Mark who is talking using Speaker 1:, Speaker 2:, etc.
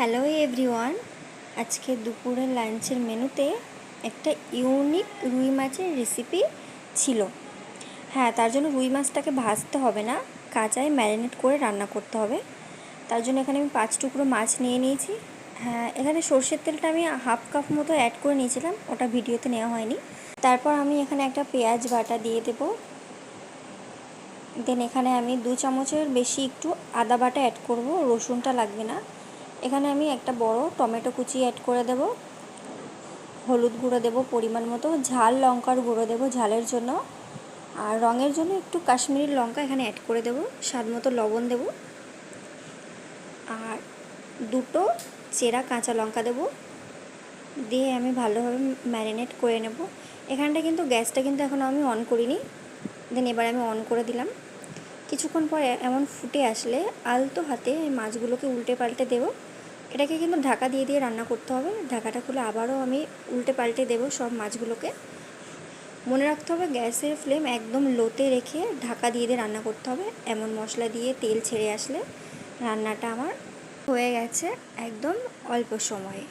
Speaker 1: Hello everyone, আজকে দুপুরের লাঞ্চের মেনুতে একটা ইউনিক রুই মাছের রেসিপি ছিল। হ্যাঁ, তার জন্য রুই মাছটাকে ভাজতে হবে না, কাঁচায় ম্যারিনেট করে রান্না করতে হবে। তার জন্য এখানে আমি 5 টুকরো মাছ নিয়ে নিয়েছি। হ্যাঁ, এখানে সর্ষের তেলটা আমি হাফ কাপ মতো অ্যাড করে নিয়েছিলাম, ওটা ভিডিওতে নেওয়া হয়নি। তারপর আমি এখানে একটা পেঁয়াজ বাটা দিয়ে দেবো। দেন এখানে আমি 2 চামচের বেশি একটু আদা বাটা অ্যাড করব, রসুনটা লাগবে না। এখানে আমি একটা বড় টমেটো কুচি অ্যাড করে দেব। হলুদ গুঁড়ো দেব পরিমাণ মতো, ঝাল লঙ্কার গুঁড়ো দেব ঝালের জন্য, আর রঙের জন্য একটু কাশ্মীরি লঙ্কা এখানে অ্যাড করে দেব, স্বাদ মতো লবণ দেব, আর 2টো চেরা কাঁচা লঙ্কা দেব। দিয়ে আমি ভালোভাবে ম্যারিনেট করে নেব। এখানটা কিন্তু গ্যাসটা কিন্তু এখনও আমি অন করিনি। দেন এবার আমি অন করে দিলাম। কিছুক্ষণ পরে এমন ফুটে আসলে আলতো হাতে মাছগুলোকে উল্টে পাল্টে দেব। এটাকে কিন্তু ঢাকা দিয়ে দিয়ে রান্না করতে হবে। ঢাকাটা খুলে আবারও আমি উল্টে পাল্টে দেব সব মাছগুলোকে। মনে রাখতে হবে গ্যাসের ফ্লেম একদম লোতে রেখে ঢাকা দিয়ে দিয়ে রান্না করতে হবে। এমন মশলা দিয়ে তেল ছেড়ে আসলে রান্নাটা আমার হয়ে গেছে একদম অল্প সময়ে।